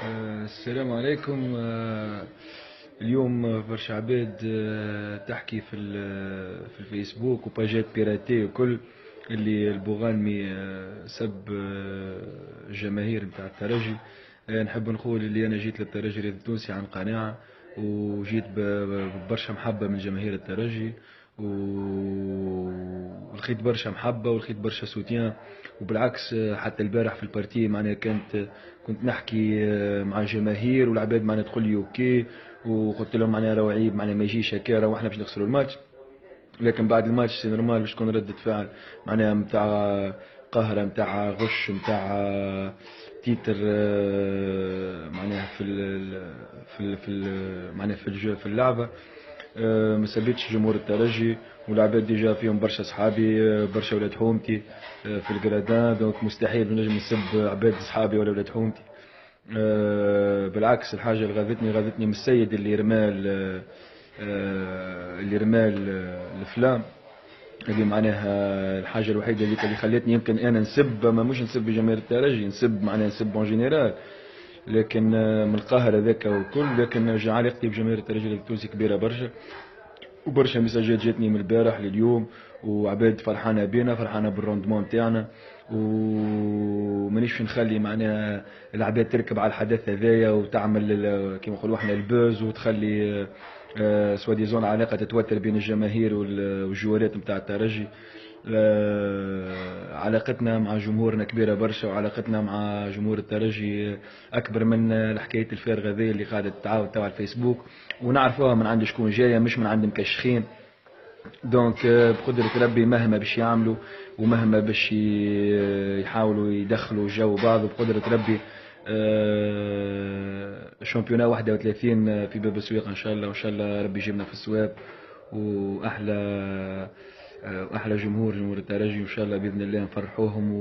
السلام عليكم. اليوم برشا عباد تحكي في الفيسبوك وباجات بيراتي وكل اللي البوغانمي سب الجماهير نتاع الترجي. نحب نقول اللي انا جيت للترجي التونسي عن قناعة، وجيت ببرشا محبة من جماهير الترجي، ولقيت برشا محبة ولقيت برشا سوتيان. وبالعكس حتى البارح في البارتي معناها كنت نحكي مع الجماهير والعباد معناها تقول لي اوكي، وقلت لهم معناها راهو عيب معناها ما يجيش هكا، راهو احنا باش نخسروا الماتش. لكن بعد الماتش سي نورمال باش تكون ردة فعل معناها نتاع قهرة، نتاع غش، نتاع تيتر معناها معناها في اللعبة. ما سبيتش جمهور الترجي، والعباد ديجا فيهم برشا صحابي، برشا ولاد حومتي في الجرادان، دونك مستحيل نجم نسب عباد صحابي ولا ولاد حومتي. بالعكس الحاجة اللي غاضتني من السيد اللي رمى الفلام. هذه معناها الحاجة الوحيدة اللي خلتني يمكن أنا نسب، ما مش نسب جماهير الترجي، نسب معناها نسب اون جينيرال. لكن من القاهرة ذاك وكل، لكن علاقتي بجماهير الترجي التونسي كبيرة برشا، وبرشا مساجات جاتني من البارح لليوم، وعباد فرحانه بينا، فرحانه بالروندمون تاعنا، ومانيش نخلي معناها العباد تركب على الحدث هذايا وتعمل كيما نقولوا احنا البوز، وتخلي سوا ديزون علاقه تتوتر بين الجماهير والجوارات نتاع الترجي. علاقتنا مع جمهورنا كبيره برشا، وعلاقتنا مع جمهور الترجي اكبر من حكايه الفارغه ذي اللي قاعده تتعاود تاع الفيسبوك، ونعرفوها من عند شكون جايه، مش من عند مكشخين. دونك بقدرة ربي مهما باش يعملوا ومهما باش يحاولوا يدخلوا جو بعض، بقدرة ربي شامبيونا 31 في باب السويق ان شاء الله، وان شاء الله ربي يجيبنا في السواب، واحلى احلى جمهور الترجي، وان شاء الله باذن الله نفرحوهم